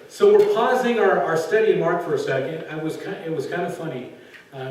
So we're pausing our study in Mark for a second. It was kind of funny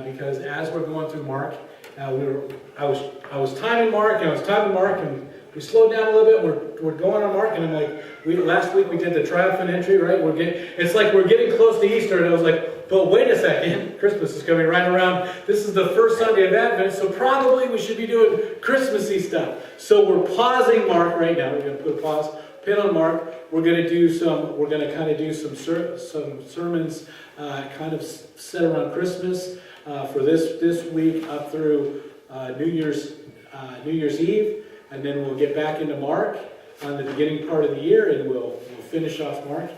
because as we're going through Mark, I was timing Mark and we slowed down a little bit. We're going on Mark, and I'm like, last week we did the triumphant entry, right? It's like we're getting close to Easter, and I was like, but wait a second, Christmas is coming right around. This is the first Sunday of Advent, so probably we should be doing Christmassy stuff. So we're pausing Mark right now. We're going to put a pause pin on Mark. We're going to do some sermons kind of set around Christmas for this week up through New Year's Eve, and then we'll get back into Mark on the beginning part of the year, and we'll finish off Mark.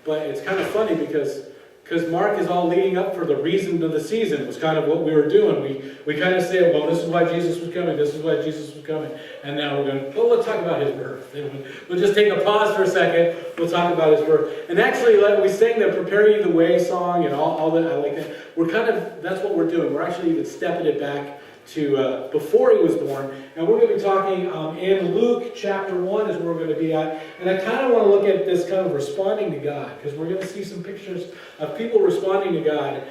But it's kind of funny because Mark is all leading up for the reason of the season. It was kind of what we were doing. We kind of said, well, this is why Jesus was coming. This is why Jesus was coming. And now we're going, well, let's talk about his birth. We'll just take a pause for a second. We'll talk about his birth. And actually, we sang the Prepare You the Way song and all that. I like that. That's what we're doing. We're actually even stepping it back to before he was born. And we're going to be talking in Luke chapter 1 is where we're going to be at. And I kind of want to look at this kind of responding to God, because we're going to see some pictures of people responding to God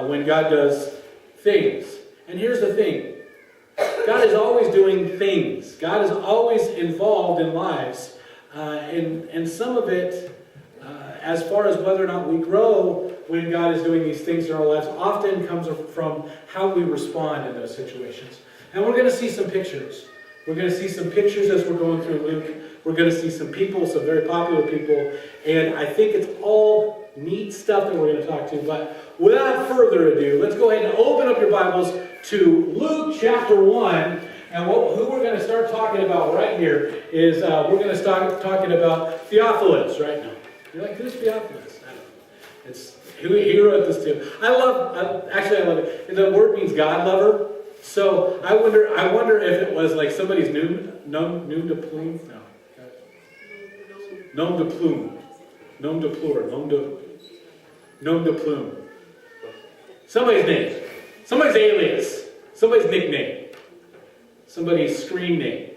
when God does things. And here's the thing. God is always doing things. God is always involved in lives. And some of it, as far as whether or not we grow when God is doing these things in our lives, often comes from how we respond in those situations. And we're going to see some pictures. We're going to see some pictures as we're going through Luke. We're going to see some people, some very popular people. And I think it's all neat stuff that we're going to talk to. But without further ado, let's go ahead and open up your Bibles to Luke chapter 1. And who we're going to start talking about right here is we're going to start talking about Theophilus right now. You're like, who's Theophilus? I don't know. It's he wrote this too. I love it. The word means God lover. So I wonder if it was like somebody's nom de plume. No. Nom de plume. Nom de plure. Nom de plume. Somebody's name. Somebody's alias. Somebody's nickname. Somebody's screen name.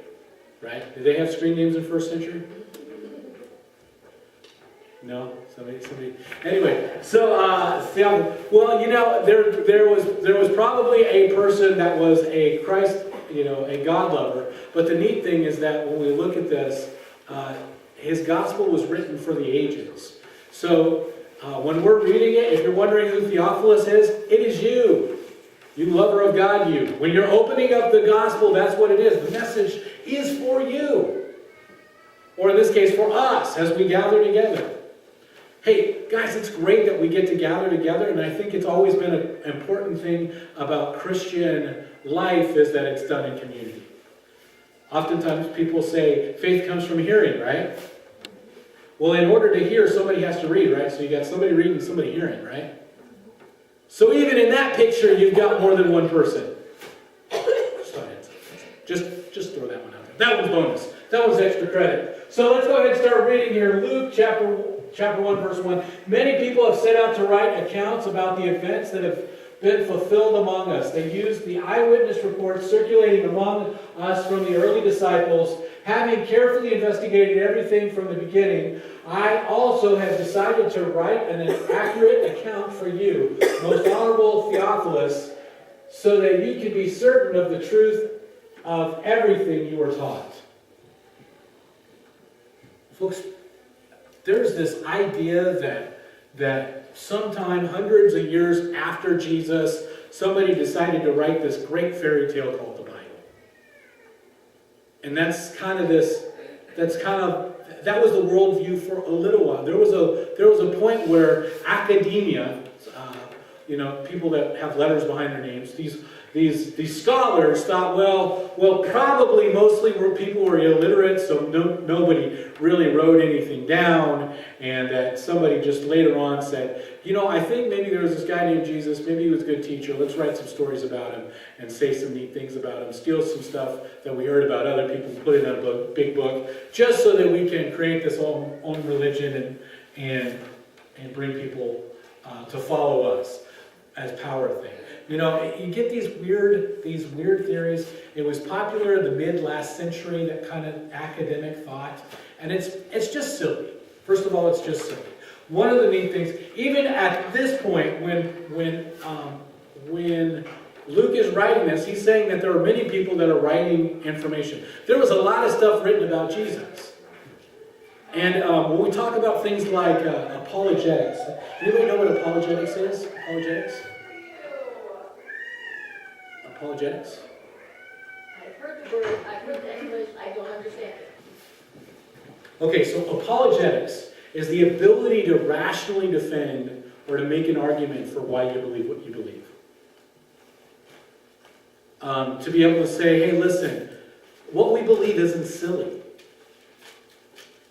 Right? Did they have screen names in first century? No, somebody. Anyway, so well, there was probably a person that was a Christ, a God lover. But the neat thing is that when we look at this, his gospel was written for the ages. So when we're reading it, if you're wondering who Theophilus is, it is you. You lover of God, you. When you're opening up the gospel, that's what it is. The message is for you. Or in this case, for us as we gather together. Hey, guys, it's great that we get to gather together, and I think it's always been an important thing about Christian life is that it's done in community. Oftentimes people say faith comes from hearing, right? Well, in order to hear, somebody has to read, right? So you got somebody reading, somebody hearing, right? So even in that picture, you've got more than one person. Just throw that one out there. That one's bonus. That one's extra credit. So let's go ahead and start reading here. Luke chapter 1, verse 1. Many people have set out to write accounts about the events that have been fulfilled among us. They used the eyewitness reports circulating among us from the early disciples. Having carefully investigated everything from the beginning, I also have decided to write an accurate account for you, most honorable Theophilus, so that you can be certain of the truth of everything you were taught. Folks, there's this idea that sometime hundreds of years after Jesus, somebody decided to write this great fairy tale called the Bible. And that was the worldview for a little while. There was a point where academia, people that have letters behind their names, these scholars thought, well, probably mostly people were illiterate, so nobody really wrote anything down, and that somebody just later on said, I think maybe there was this guy named Jesus, maybe he was a good teacher, let's write some stories about him and say some neat things about him, steal some stuff that we heard about other people, put it in a big book, just so that we can create this own religion and bring people to follow us as power thing. You get these weird theories. It was popular in the mid-last century, that kind of academic thought. And it's just silly. First of all, it's just silly. one of the neat things, even at this point, when Luke is writing this, he's saying that there are many people that are writing information. There was a lot of stuff written about Jesus. And when we talk about things like apologetics, anybody know what apologetics is? Apologetics? Apologetics? I've heard the word, I've heard the English, I don't understand it. Okay, so apologetics is the ability to rationally defend or to make an argument for why you believe what you believe. To be able to say, hey, listen, what we believe isn't silly.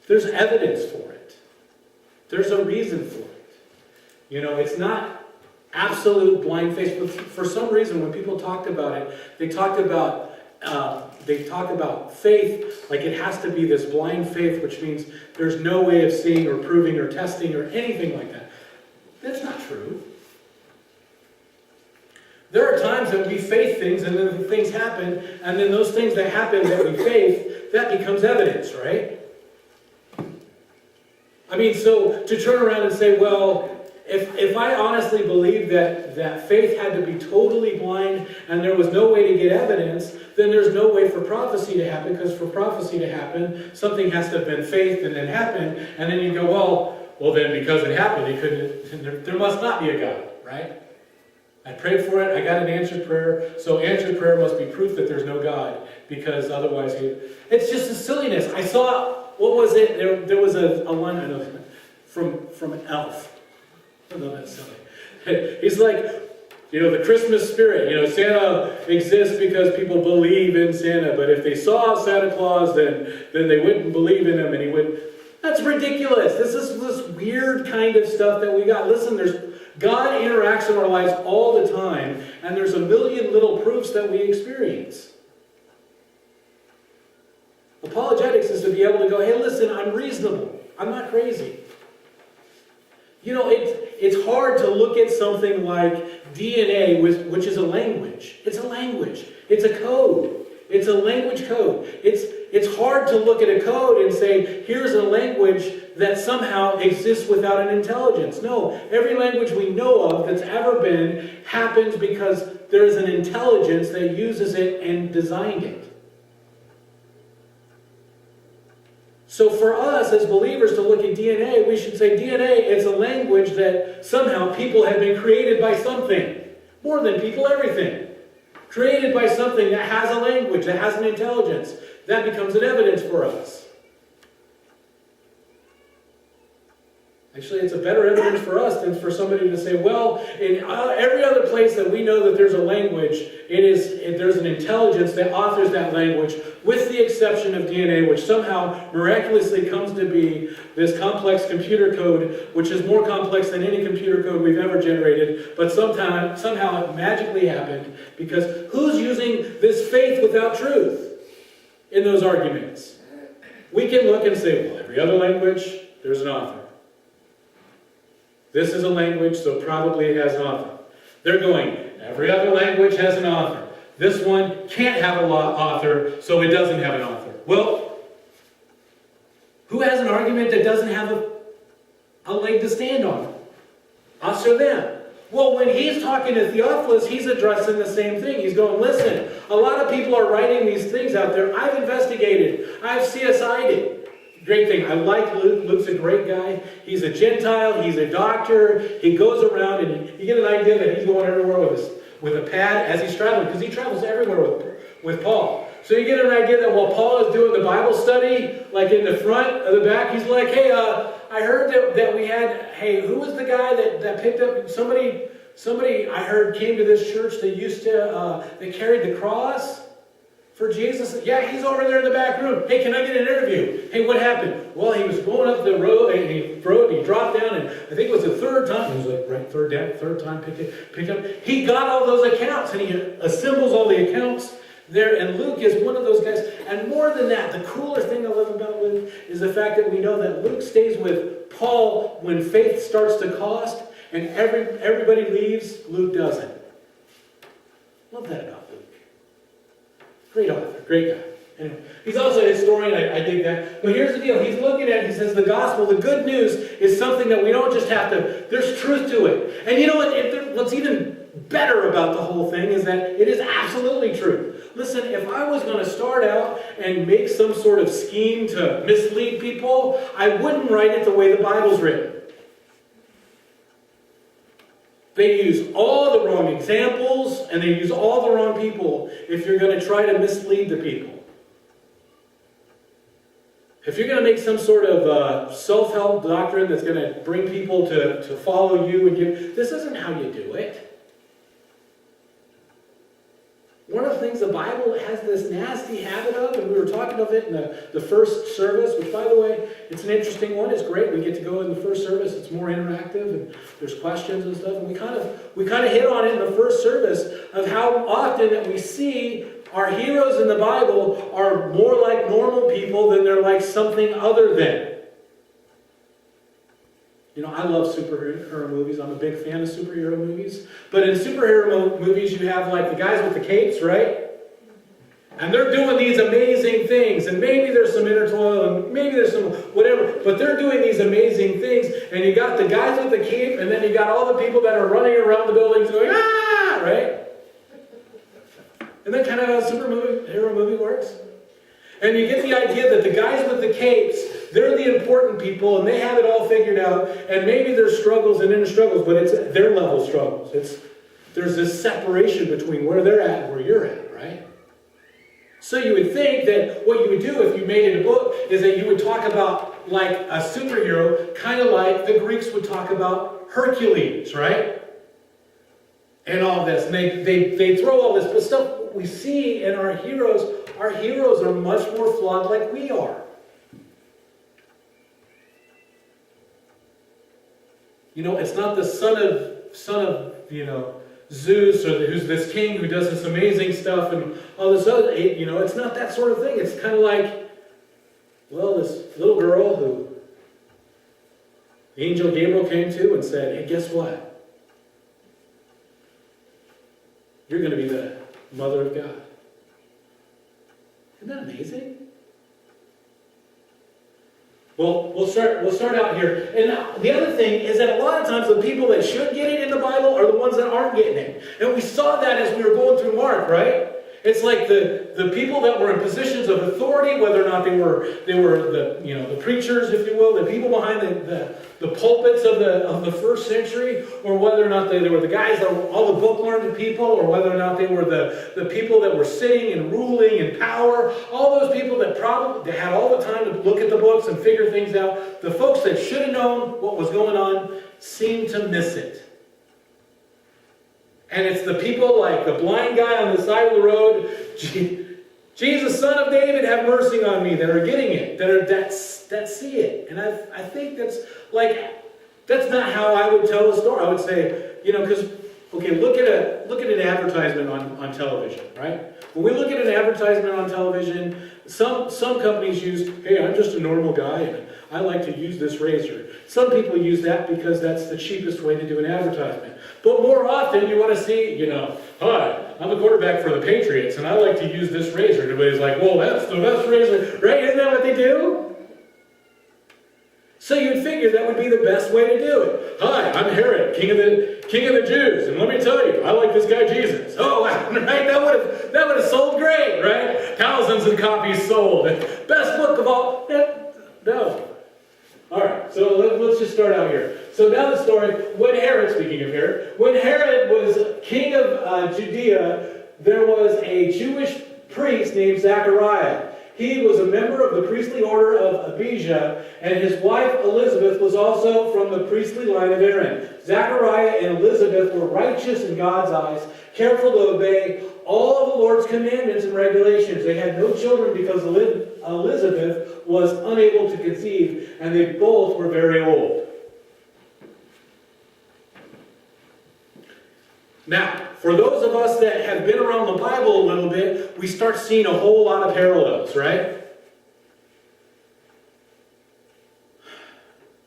There's evidence for it. There's a reason for it. You know, it's not absolute blind faith. But for some reason, when people talked about it, they talk about faith like it has to be this blind faith, which means there's no way of seeing or proving or testing or anything like that. That's not true. There are times that we faith things and then things happen, and then those things that happen that we faith, that becomes evidence, right? I mean, so to turn around and say, well, if I honestly believe that faith had to be totally blind and there was no way to get evidence, then there's no way for prophecy to happen, because for prophecy to happen, something has to have been faith and then happened, and then you go, well then because it happened, it couldn't, there must not be a God, right? I prayed for it, I got an answered prayer, so answered prayer must be proof that there's no God, because otherwise, it's just a silliness. I saw, what was it? There was a line, I know, from Elf. I don't know, that's silly. He's like, the Christmas spirit, Santa exists because people believe in Santa, but if they saw Santa Claus, then they wouldn't believe in him, and he wouldn't. That's ridiculous. This is this weird kind of stuff that we got. Listen, God interacts in our lives all the time, and there's a million little proofs that we experience. Apologetics is to be able to go, hey, listen, I'm reasonable. I'm not crazy. It's hard to look at something like DNA, which is a language. It's a language. It's a code. It's a language code. It's hard to look at a code and say, here's a language that somehow exists without an intelligence. No, every language we know of that's ever been happens because there's an intelligence that uses it and designed it. So for us as believers to look at DNA, we should say DNA is a language that somehow people have been created by something. More than people, everything. Created by something that has a language, that has an intelligence. That becomes an evidence for us. Actually, it's a better evidence for us than for somebody to say, well, in every other place that we know that there's a language, there's an intelligence that authors that language, with the exception of DNA, which somehow miraculously comes to be this complex computer code, which is more complex than any computer code we've ever generated, but somehow it magically happened, because who's using this faith without truth in those arguments? We can look and say, well, every other language, there's an author. This is a language, so probably it has an author. They're going, every other language has an author. This one can't have an author, so it doesn't have an author. Well, who has an argument that doesn't have a leg to stand on? Us or them? Well, when he's talking to Theophilus, he's addressing the same thing. He's going, listen, a lot of people are writing these things out there. I've investigated. I've CSI'd it. Great thing. I like Luke. Luke's a great guy. He's a Gentile. He's a doctor. He goes around and you get an idea that he's going everywhere with a pad as he's traveling, because he travels everywhere with Paul. So you get an idea that while Paul is doing the Bible study, like in the front or the back, he's like, hey, I heard that we had, hey, who was the guy that picked up, somebody I heard came to this church that used to, they carried the cross for Jesus? Yeah, he's over there in the back room. Hey, can I get an interview? Hey, what happened? Well, he was going up the road and he dropped down, and I think it was the third time. He was like, right, third time picked up. He got all those accounts, and he assembles all the accounts there, and Luke is one of those guys. And more than that, the cooler thing I love about Luke is the fact that we know that Luke stays with Paul when faith starts to cost, and everybody leaves. Luke doesn't. Love that about Luke. Great author, great guy. Anyway, he's also a historian, I dig that. But here's the deal, he's looking at it, he says the gospel, the good news, is something that we don't just have to, there's truth to it. And you know what, what's even better about the whole thing is that it is absolutely true. Listen, if I was going to start out and make some sort of scheme to mislead people, I wouldn't write it the way the Bible's written. They use all the wrong examples, and they use all the wrong people if you're going to try to mislead the people. If you're going to make some sort of self-help doctrine that's going to bring people to follow you and give, this isn't how you do it. One of the things the Bible has this nasty habit of, and we were talking of it in the first service, which, by the way, it's an interesting one. It's great. We get to go in the first service. It's more interactive, and there's questions and stuff. And we kind of hit on it in the first service of how often that we see our heroes in the Bible are more like normal people than they're like something other than. You know, I love superhero movies. I'm a big fan of superhero movies. But in superhero movies, you have like the guys with the capes, right? And they're doing these amazing things. And maybe there's some inner toil, and maybe there's some whatever. But they're doing these amazing things. And you got the guys with the cape, and then you got all the people that are running around the buildings going, ah, right? Isn't that kind of how a superhero movie works? And you get the idea that the guys with the capes, they're the important people, and they have it all figured out, and maybe there's struggles and inner struggles, but it's their level struggles. There's this separation between where they're at and where you're at, right? So you would think that what you would do if you made it a book is that you would talk about like a superhero, kind of like the Greeks would talk about Hercules, right? And all this. And they throw all this, but stuff we see in our heroes are much more flawed like we are. You know, it's not the son of Zeus, or who's this king who does this amazing stuff and all this other, it's not that sort of thing. It's kind of like, well, this little girl who the angel Gabriel came to and said, hey, guess what? You're going to be the mother of God. Isn't that amazing? Well, we'll start out here. And the other thing is that a lot of times the people that should get it in the Bible are the ones that aren't getting it. And we saw that as we were going through Mark, right? It's like the people that were in positions of authority, whether or not they were the preachers, if you will, the people behind the pulpits of the first century, or whether or not they were the guys that were all the book-learned people, or whether or not they were the people that were sitting and ruling in power, all those people that probably they had all the time to look at the books and figure things out. The folks that should have known what was going on seemed to miss it. And it's the people like the blind guy on the side of the road, Jesus, son of David, have mercy on me, that are getting it, that see it. And I think that's not how I would tell a story. I would say, because, okay, look at an advertisement on television, right? When we look at an advertisement on television, some companies use, hey, I'm just a normal guy, and I like to use this razor. Some people use that because that's the cheapest way to do an advertisement. But more often, you want to see, hi, I'm the quarterback for the Patriots, and I like to use this razor. Everybody's like, well, that's the best razor, right? Isn't that what they do? So you'd figure that would be the best way to do it. Hi, I'm Herod, king of the Jews, and let me tell you, I like this guy Jesus. Oh, right? That would have sold great, right? Thousands of copies sold. Best book of all. No. All right, so let's just start out here. So now the story, speaking of Herod, when Herod was king of Judea, there was a Jewish priest named Zechariah. He was a member of the priestly order of Abijah, and his wife Elizabeth was also from the priestly line of Aaron. Zechariah and Elizabeth were righteous in God's eyes, careful to obey all of the Lord's commandments and regulations. They had no children because Elizabeth was unable to conceive, and they both were very old. Now, for those of us that have been around the Bible a little bit, we start seeing a whole lot of parallels, right?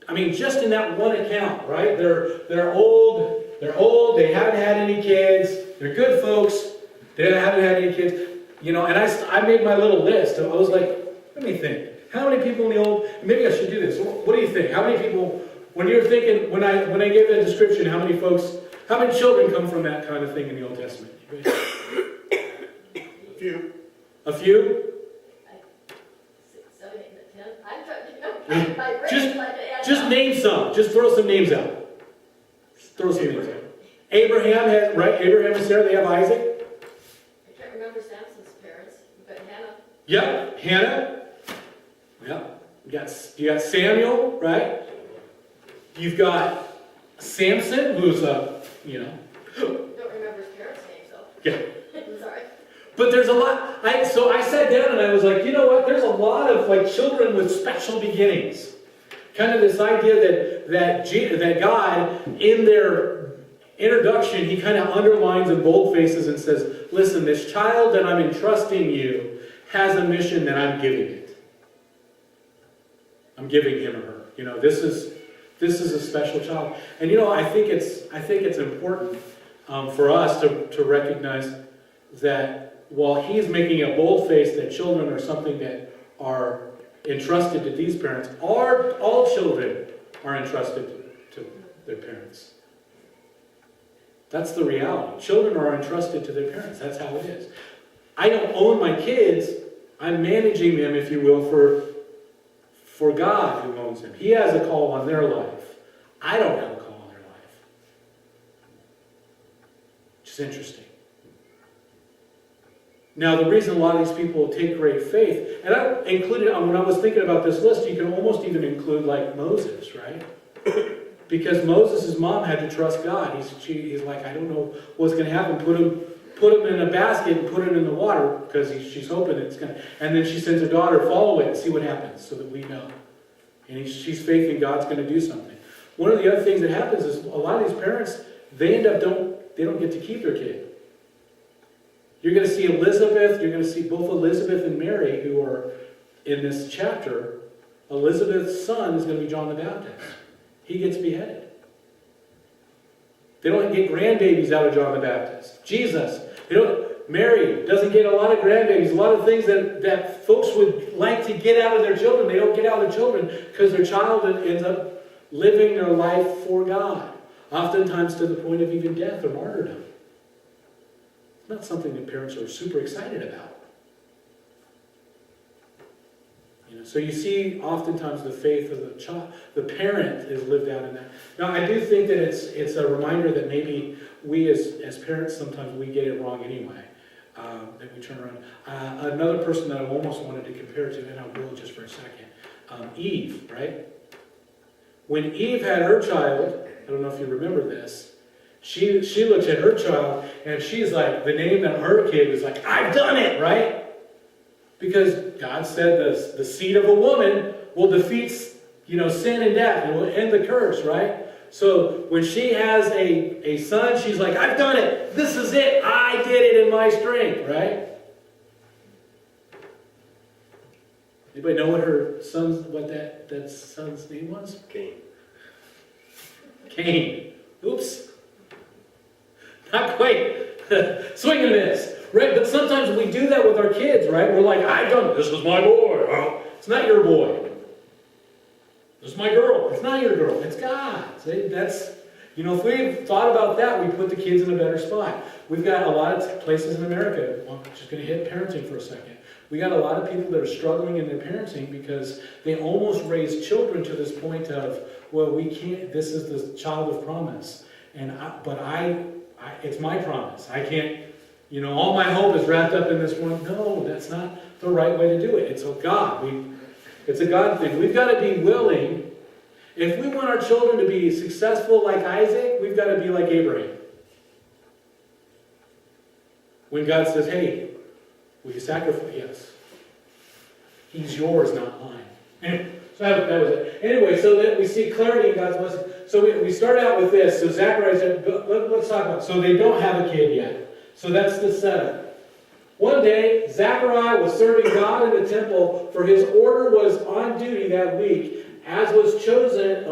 I mean, just in that one account, right? They're old, they haven't had any kids, they're good folks, they haven't had any kids. and I made my little list. I was like, let me think. How many people in the old, maybe I should do this. What do you think? How many people, when you're thinking, when I gave that description, how many children come from that kind of thing in the Old Testament? A few. A few? 6, 7, 8, 10. I'm trying to, my brain's like to add Just up. name some. Just throw some names out. Just throw some names out. Abraham and Sarah, they have Isaac. I can't remember Samson's parents, but Hannah. Yep, Hannah. Yep. You got Samuel, right? You've got Samson, who's Don't remember his parents' names though. yeah. Sorry. But there's a lot. So I sat down and I was like, you know what? There's a lot of like children with special beginnings. Kind of this idea that God, in their introduction, he kind of underlines in bold faces and says, listen, this child that I'm entrusting you has a mission that I'm giving it. I'm giving him or her. This is a special child. And I think it's important for us to recognize that while he's making a bold face that children are something that are entrusted to these parents, all children are entrusted to their parents. That's the reality. Children are entrusted to their parents. That's how it is. I don't own my kids. I'm managing them, if you will, for God who owns them. He has a call on their life. I don't have a call on their life. Which is interesting. Now, the reason a lot of these people take great faith, and I included, when I was thinking about this list, you can almost even include like Moses, right? Because Moses' mom had to trust God. He's like, I don't know what's going to happen. Put him in a basket and put it in the water because she's hoping it's going to. And then she sends her daughter, follow it and see what happens so that we know. And she's faithing God's going to do something. One of the other things that happens is a lot of these parents, they don't get to keep their kid. You're going to see Elizabeth, you're going to see both Elizabeth and Mary who are in this chapter. Elizabeth's son is going to be John the Baptist. He gets beheaded. They don't get grandbabies out of John the Baptist. Jesus, Mary doesn't get a lot of grandbabies. A lot of things that folks would like to get out of their children, they don't get out of their children because their child ends up living their life for God. Oftentimes to the point of even death or martyrdom. It's not something that parents are super excited about. So you see oftentimes the faith of the child, the parent is lived out in that. Now I do think that it's a reminder that maybe we as parents sometimes we get it wrong anyway. That we turn around. Another person that I almost wanted to compare to, and I will just for a second, Eve, right? When Eve had her child, I don't know if you remember this, she looks at her child and she's like, the name of her kid was like, I've done it, right? Because God said the seed of a woman will defeat, sin and death. It will end the curse, right? So when she has a son, she's like, I've done it. This is it. I did it in my strength, right? Anybody know what that son's name was? Cain. Oops. Not quite. Swing and miss. Right? But sometimes we do that with our kids, right? We're like, I've done it. This is my boy. Well, it's not your boy. This is my girl. It's not your girl. It's God's. That's, if we've thought about that, we put the kids in a better spot. We've got a lot of places in America. Well, I'm just going to hit parenting for a second. We got a lot of people that are struggling in their parenting because they almost raise children to this point of, well, we can't, this is the child of promise. But it's my promise. I can't, all my hope is wrapped up in this one. No, that's not the right way to do it. It's a God. It's a God thing. We've got to be willing. If we want our children to be successful like Isaac, we've got to be like Abraham. When God says, hey, will you sacrifice? Yes. He's yours, not mine. So that was it. Anyway, so that we see clarity in God's blessing. So we start out with this. So Zachariah said, let's talk about it. So they don't have a kid yet. So that's the setup. One day, Zachariah was serving God in the temple, for his order was on duty that week, as was chosen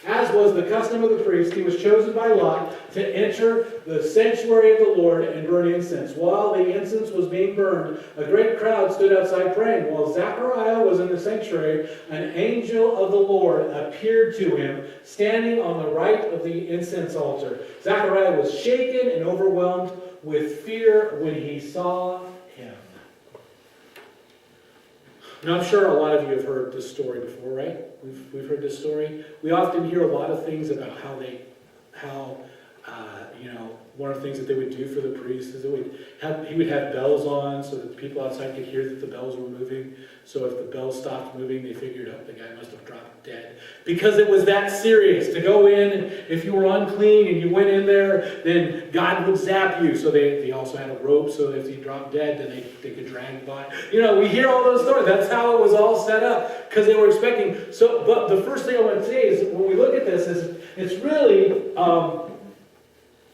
As was the custom of the priest, he was chosen by lot to enter the sanctuary of the Lord and burn incense. While the incense was being burned, a great crowd stood outside praying. While Zechariah was in the sanctuary, an angel of the Lord appeared to him, standing on the right of the incense altar. Zechariah was shaken and overwhelmed with fear when he saw him. Now, I'm sure a lot of you have heard this story before, right? We've heard this story. We often hear a lot of things about how one of the things that they would do for the priest is he would have bells on so that the people outside could hear that the bells were moving. So if the bells stopped moving, they figured, oh, the guy must have dropped dead. Because it was that serious. To go in, if you were unclean and you went in there, then God would zap you. So they also had a rope so that if you dropped dead, then they could drag by. We hear all those stories. That's how it was all set up. Because they were expecting. But the first thing I want to say is, when we look at this, it's really...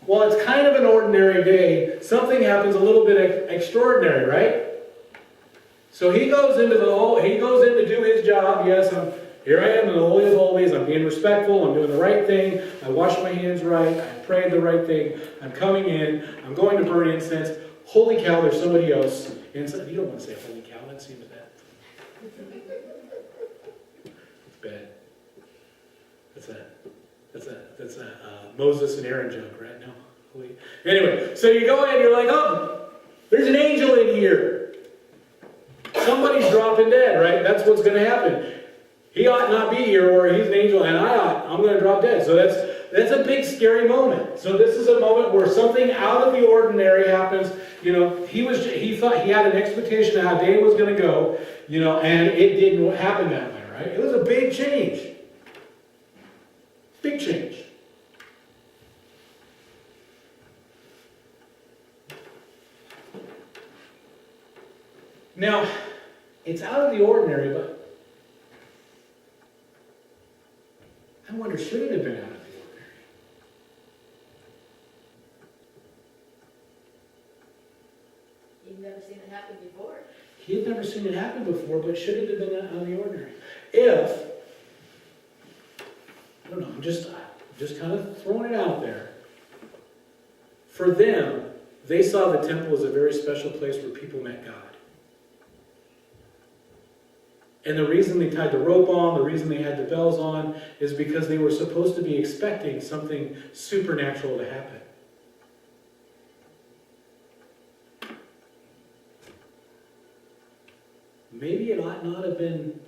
Well, it's kind of an ordinary day. Something happens a little bit extraordinary, right? So he goes in to do his job. Yes, here I am in the Holy of Holies. I'm being respectful. I'm doing the right thing. I washed my hands right. I prayed the right thing. I'm coming in. I'm going to burn incense. Holy cow, there's somebody else inside. You don't want to say holy cow. That seems bad. It's bad. That's a Moses and Aaron joke, right? No. Anyway, so you go in, you're like, oh, there's an angel in here. Somebody's dropping dead, right? That's what's going to happen. He ought not be here, or he's an angel, and I'm going to drop dead. So that's a big, scary moment. So this is a moment where something out of the ordinary happens. He thought he had an expectation of how day was going to go, and it didn't happen that way, right? It was a big change. Big change. Now, it's out of the ordinary, but I wonder, should it have been out of the ordinary? You've never seen it happen before. He had never seen it happen before, but should it have been out of the ordinary? I don't know, I'm just kind of throwing it out there. For them, they saw the temple as a very special place where people met God. And the reason they tied the rope on, the reason they had the bells on, is because they were supposed to be expecting something supernatural to happen. Maybe it ought not have been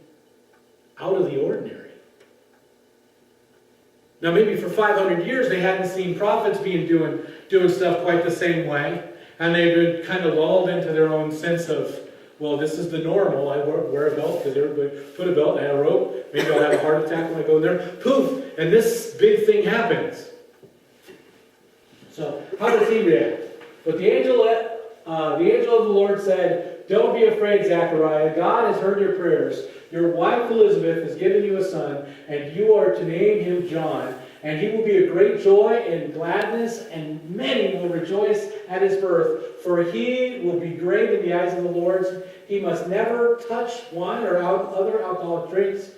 out of the ordinary. Now, maybe for 500 years they hadn't seen prophets doing stuff quite the same way, and they've been kind of lulled into their own sense of, well, this is the normal. I wear a belt because everybody put a belt and a rope. Maybe I'll have a heart attack when I go there. Poof! And this big thing happens. So, how does he react? But the angel of the Lord said, "Don't be afraid, Zechariah. God has heard your prayers. Your wife Elizabeth has given you a son, and you are to name him John. And he will be a great joy and gladness, and many will rejoice at his birth. For he will be great in the eyes of the Lord. He must never touch wine or other alcoholic drinks.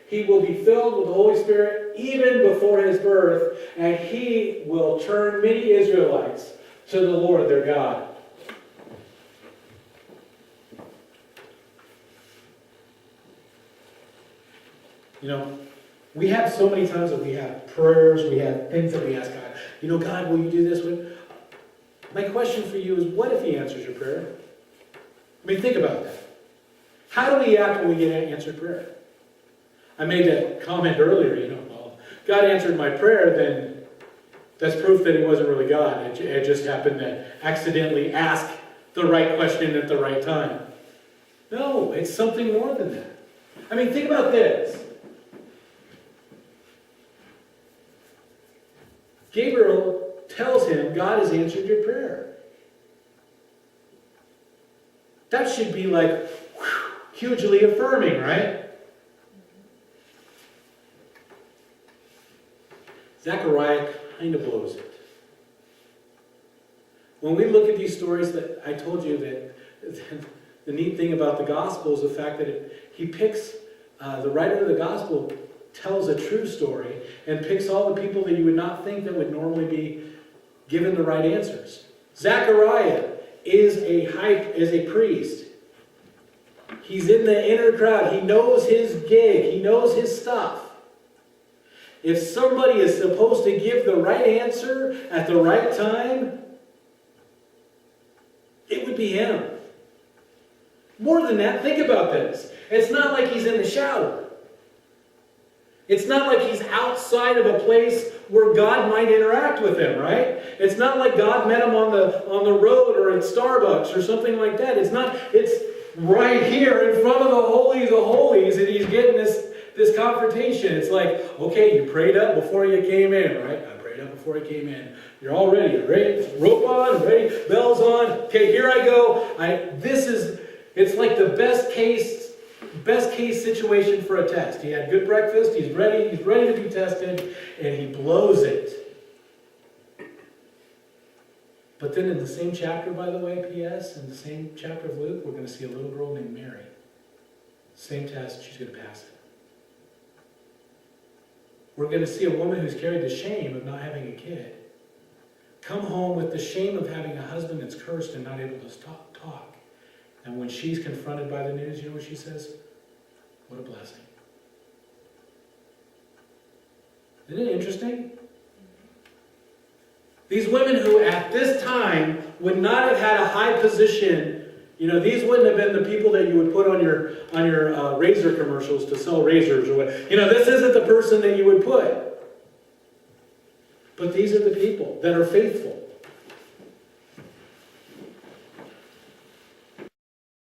He will be filled with the Holy Spirit even before his birth, and he will turn many Israelites to the Lord their God." We have so many times that we have prayers, we have things that we ask God. God, will you do this? My question for you is, what if he answers your prayer? Think about that. How do we act when we get an answered prayer? I made that comment earlier, well, God answered my prayer, then that's proof that he wasn't really God. It just happened to accidentally ask the right question at the right time. No, it's something more than that. Think about this. Gabriel tells him, God has answered your prayer. That should be hugely affirming, right? Zechariah kind of blows it. When we look at these stories, that I told you that the neat thing about the gospel is the fact that he picks, the writer of the gospel tells a true story and picks all the people that you would not think that would normally be given the right answers. Zechariah is a priest. He's in the inner crowd. He knows his gig. He knows his stuff. If somebody is supposed to give the right answer at the right time, it would be him. More than that, think about this. It's not like he's in the shower. It's not like he's outside of a place where God might interact with him, right? It's not like God met him on the road or at Starbucks or something like that. It's right here in front of the Holies of Holies, and he's getting this confrontation. It's like, okay, you prayed up before you came in, right? I prayed up before I came in. You're all ready. You're ready. Rope on, ready, bells on. Okay, here I go. It's like the best case situation for a test. He had good breakfast, he's ready to be tested, and he blows it. But then in the same chapter, by the way, P.S., in the same chapter of Luke, we're going to see a little girl named Mary. Same test, she's going to pass it. We're going to see a woman who's carried the shame of not having a kid come home with the shame of having a husband that's cursed and not able to talk. And when she's confronted by the news, you know what she says? What a blessing. Isn't it interesting? These women who at this time would not have had a high position, these wouldn't have been the people that you would put on your razor commercials to sell razors or what. This isn't the person that you would put. But these are the people that are faithful.